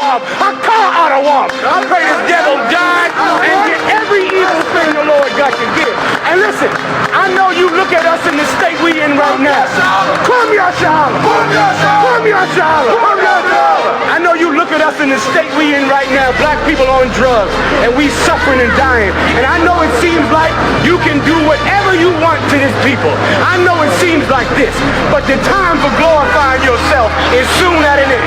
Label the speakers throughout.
Speaker 1: I call out a womp. I pray this devil die and get every evil thing the Lord got to give. And listen, I know you look at us in the state we in right now. Come here, SHALAM. Come here, SHALAM. I know you look at us in the state we in right now. Black people on drugs, and we suffering and dying. And I know it seems like you can do whatever you want to this people. I know it seems like this, but the time for glorifying yourself is soon at an end.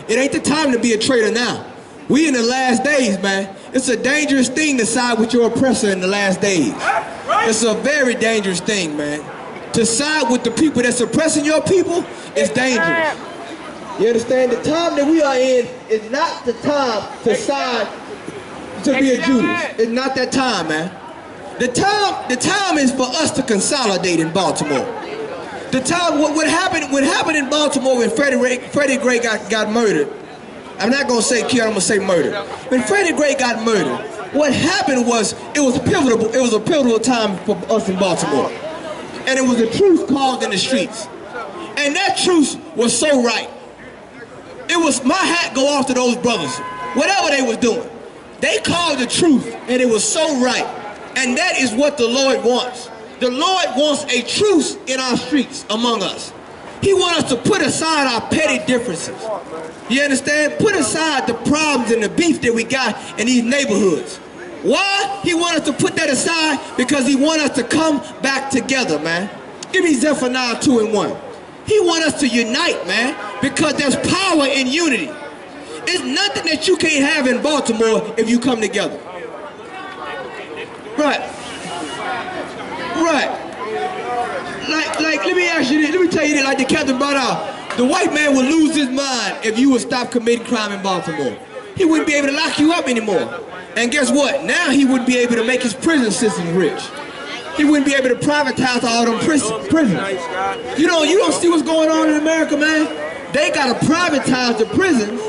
Speaker 2: It ain't the time to be a traitor now. We in the last days, man. It's a dangerous thing to side with your oppressor in the last days. It's a very dangerous thing, man. To side with the people that's oppressing your people is dangerous. You understand? The time that we are in is not the time to side to be a Judas. It's not that time, man. The time is for us to consolidate in Baltimore. The time, what happened in Baltimore when Freddie Gray got murdered. I'm not gonna say killed, I'm gonna say murdered. When Freddie Gray got murdered, what happened was it was a pivotal time for us in Baltimore. And it was a truce called in the streets. And that truce was so right. It was my hat go off to those brothers. Whatever they was doing. They called the truth and it was so right. And that is what the Lord wants. The Lord wants a truce in our streets among us. He wants us to put aside our petty differences. You understand? Put aside the problems and the beef that we got in these neighborhoods. Why? He wants us to put that aside because he wants us to come back together, man. Give me Zephaniah 2:1. He wants us to unite, man, because there's power in unity. There's nothing that you can't have in Baltimore if you come together. Right. Right. Like, let me ask you this, let me tell you this, like the captain brought out, the white man would lose his mind if you would stop committing crime in Baltimore. He wouldn't be able to lock you up anymore. And guess what? Now he wouldn't be able to make his prison system rich. He wouldn't be able to privatize all them prisons. You don't see what's going on in America, man? They gotta privatize the prisons.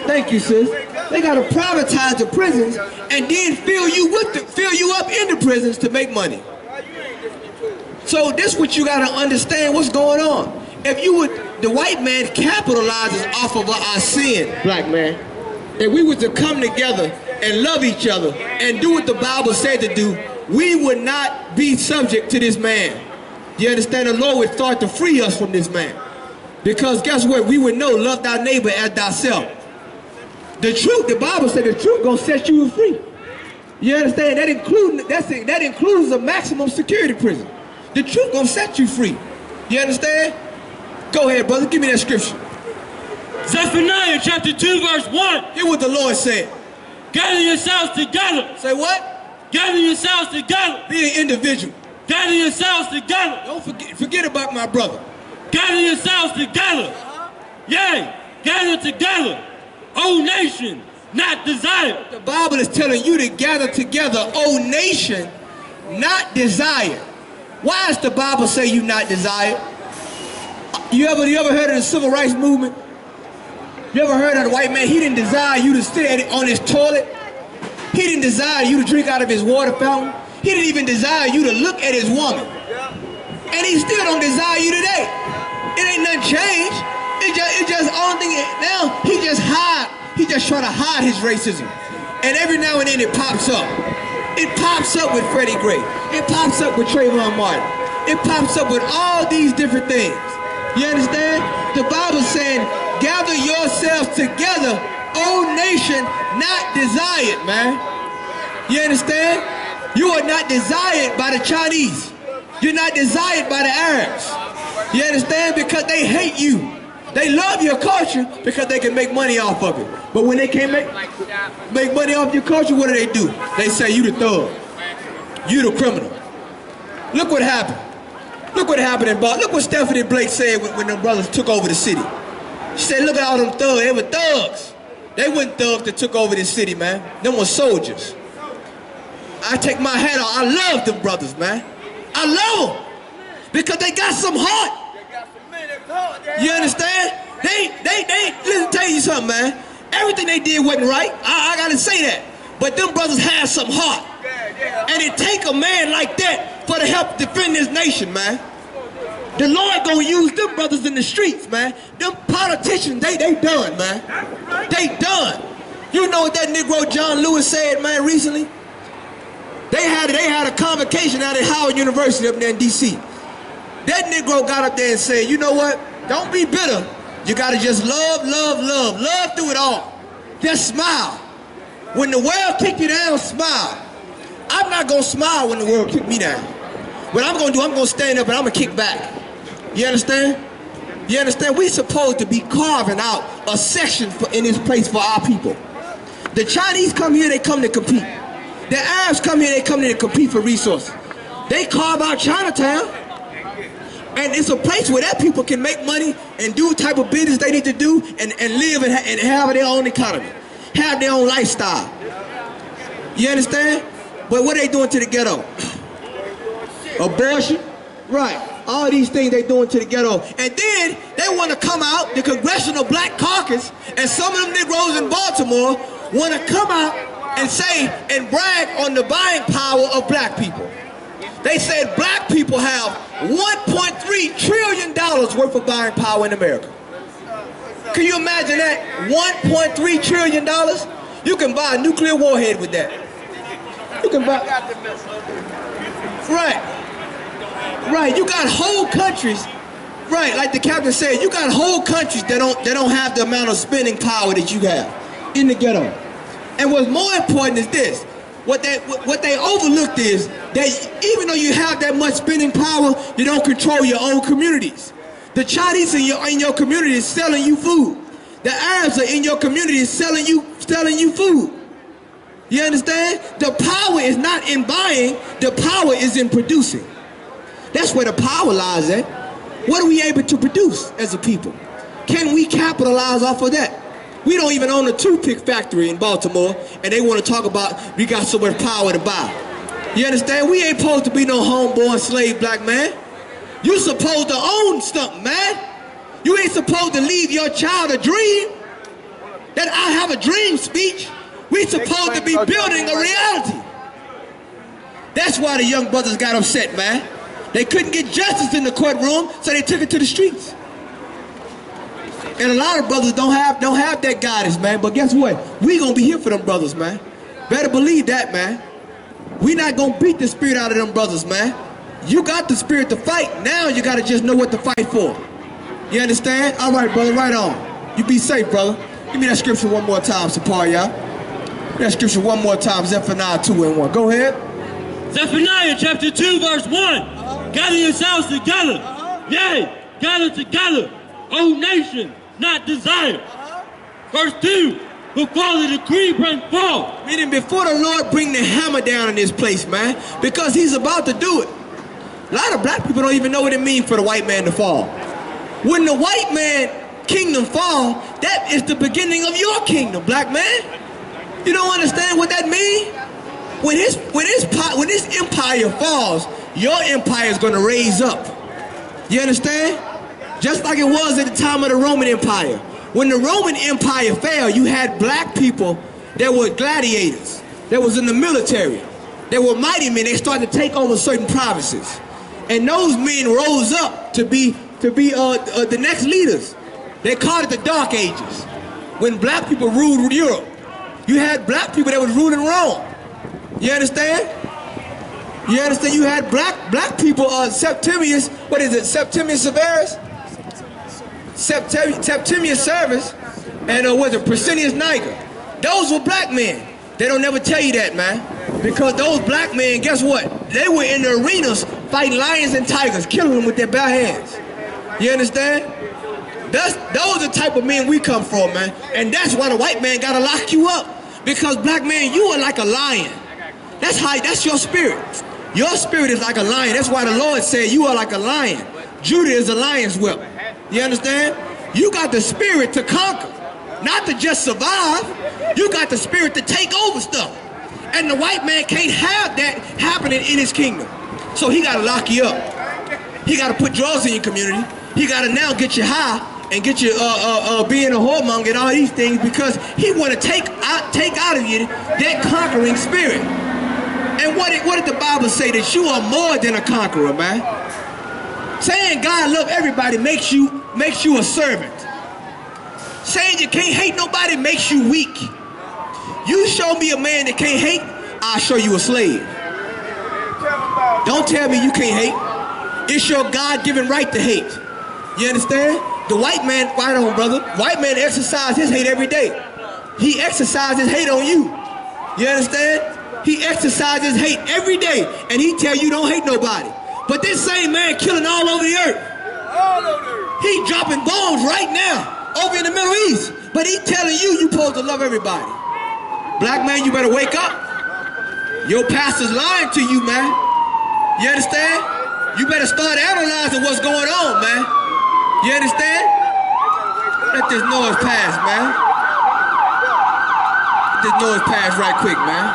Speaker 2: Thank you, sis. They gotta privatize the prisons and then fill you up in the prisons to make money. So this is what you gotta understand what's going on. If you would, the white man capitalizes off of our sin, black man. If we were to come together and love each other and do what the Bible said to do, we would not be subject to this man. You understand? The Lord would start to free us from this man. Because guess what? We would know, love thy neighbor as thyself. The truth, the Bible said the truth gonna set you free. You understand? That includes a maximum security prison. The truth gonna set you free. You understand? Go ahead, brother. Give me that scripture.
Speaker 3: Zephaniah chapter 2, verse 1.
Speaker 2: Hear what the Lord said.
Speaker 3: Gather yourselves together.
Speaker 2: Say what?
Speaker 3: Gather yourselves together.
Speaker 2: Be an individual.
Speaker 3: Gather yourselves together.
Speaker 2: Don't forget about my brother.
Speaker 3: Gather yourselves together. Yea, gather together. O nation, not desired.
Speaker 2: The Bible is telling you to gather together, O nation, not desired. Why does the Bible say you not desired? You ever heard of the civil rights movement? You ever heard of the white man? He didn't desire you to sit on his toilet. He didn't desire you to drink out of his water fountain. He didn't even desire you to look at his woman. And he still don't desire you today. It ain't nothing changed. It's just only thing now he just trying to hide his racism. And every now and then it pops up. It pops up with Freddie Gray. It pops up with Trayvon Martin. It pops up with all these different things. You understand? The Bible's saying, gather yourselves together, O nation, not desired, man. You understand? You are not desired by the Chinese. You're not desired by the Arabs. You understand? Because they hate you. They love your culture because they can make money off of it. But when they can't make money off your culture, what do? They say you the thug. You the criminal. Look what happened. Look what happened in Boston. Look what Stephanie Blake said when them brothers took over the city. She said, look at all them thugs. They were thugs. They weren't thugs that took over this city, man. Them were soldiers. I take my hat off. I love them brothers, man. I I love them because they got some heart. You understand? They listen, tell you something, man. Everything they did wasn't right. I gotta say that. But them brothers had some heart. And it take a man like that for to help defend this nation, man. The Lord gonna use them brothers in the streets, man. Them politicians, they done, man. They done. You know what that Negro John Lewis said, man, recently? They had a convocation out at Howard University up there in D.C. That Negro got up there and said, you know what? Don't be bitter. You gotta just love, love, love. Love through it all. Just smile. When the world kick you down, smile. I'm not gonna smile when the world kick me down. What I'm gonna do, I'm gonna stand up and I'm gonna kick back. You understand? You understand? We're supposed to be carving out a section in this place for our people. The Chinese come here, they come to compete. The Arabs come here, they come here to compete for resources. They carve out Chinatown. And it's a place where that people can make money and do the type of business they need to do and live and have their own economy. Have their own lifestyle. You understand? But what are they doing to the ghetto? Abortion? Right. All these things they doing to the ghetto. And then they want to come out, the Congressional Black Caucus, and some of them Negroes in Baltimore want to come out and say and brag on the buying power of black people. They said black people have $1.3 trillion worth of buying power in America. Can you imagine that? $1.3 trillion? You can buy a nuclear warhead with that. You can buy... Right. Right, you got whole countries, right, like the captain said, you got whole countries that don't have the amount of spending power that you have in the ghetto. And what's more important is this. What they overlooked is that even though you have that much spending power, you don't control your own communities. The Chinese in your community is selling you food. The Arabs are in your community selling you food. You understand? The power is not in buying, the power is in producing. That's where the power lies at. What are we able to produce as a people? Can we capitalize off of that? We don't even own a toothpick factory in Baltimore, and they want to talk about we got so much power to buy. You understand? We ain't supposed to be no homeborn slave black man. You supposed to own something, man. You ain't supposed to leave your child a dream. That I have a dream speech. We supposed to be building a reality. That's why the young brothers got upset, man. They couldn't get justice in the courtroom, so they took it to the streets. And a lot of brothers don't have that guidance, man. But guess what? We gonna be here for them brothers, man. Better believe that, man. We not gonna beat the spirit out of them brothers, man. You got the spirit to fight. Now you gotta just know what to fight for. You understand? All right, brother, right on. You be safe, brother. Give me that scripture one more time, Sapar, y'all. That scripture one more time, Zephaniah 2:1. Go ahead.
Speaker 3: Zephaniah chapter 2, verse 1. Gather yourselves together. Yea, gather together, O nation, not desire. Verse 2. Before the decree bring forth.
Speaker 2: Meaning before the Lord bring the hammer down in this place, man. Because he's about to do it. A lot of black people don't even know what it means for the white man to fall. When the white man kingdom fall, that is the beginning of your kingdom, black man. You don't understand what that means? When this empire falls, your empire is going to raise up. You understand? Just like it was at the time of the Roman Empire. When the Roman Empire fell, you had black people that were gladiators, that was in the military. They were mighty men. They started to take over certain provinces. And those men rose up to be the next leaders. They called it the Dark Ages. When black people ruled Europe, you had black people that was ruling Rome. You understand? You understand? You had black people, Septimius, what is it, Septimius Severus? Septimius Severus, and was it Priscillius Niger? Those were black men. They don't never tell you that, man. Because those black men, guess what? They were in the arenas fighting lions and tigers, killing them with their bare hands. You understand? Those are the type of men we come from, man. And that's why the white man gotta lock you up. Because black man, you are like a lion. That's your spirit. Your spirit is like a lion. That's why the Lord said you are like a lion. Judah is a lion's whelp. You understand? You got the spirit to conquer, not to just survive. You got the spirit to take over stuff. And the white man can't have that happening in his kingdom. So he gotta lock you up. He gotta put drugs in your community. He gotta now get you high and get you being a whoremonger and all these things, because he wanna take out of you that conquering spirit. And what did the Bible say? That you are more than a conqueror, man. Saying God love everybody makes you a servant. Saying you can't hate nobody makes you weak. You show me a man that can't hate, I'll show you a slave. Don't tell me you can't hate. It's your God-given right to hate. You understand? The white man, right on, brother. White man exercises his hate every day. He exercises hate on you. You understand? He exercises hate every day, and he tell you don't hate nobody. But this same man killing all over the earth. He dropping bombs right now over in the Middle East. But he telling you supposed to love everybody. Black man, you better wake up. Your pastor's lying to you, man. You understand? You better start analyzing what's going on, man. You understand? Let this noise pass, man. Let this noise pass right quick, man.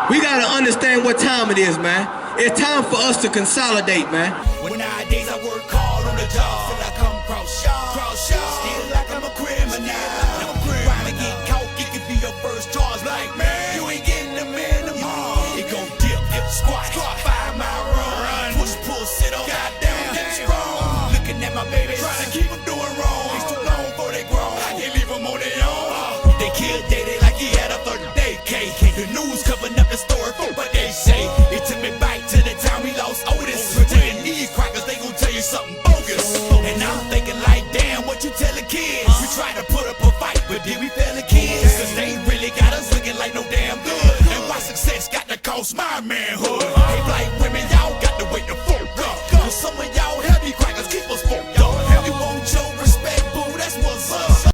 Speaker 2: We gotta understand what time it is, man. It's time for us to consolidate, man.
Speaker 4: When nowadays I work hard on the job, till I come cross y'all. Still like I'm a criminal. Trying to get caught, it could be your first charge. Like, man, you ain't getting the man to me. It go dip, squat, 5 mile run, push, pull, sit on, goddamn, get strong. Looking at my baby, trying to keep them doing wrong. It's too long before they grown, I can't leave them on their own. They killed Daddy like he had a 30-day cake. The news covering up the story for what they say. It took me back to the time we lost Otis. Pretending these crackers, they gon' tell you something bogus. And I'm thinking like, damn, what you tell the kids? We try to put up a fight, but did we fail the kids? Cause they really got us looking like no damn good. And why success got to cost my manhood? Hey, black women, y'all got to wait to fuck up. Cause some of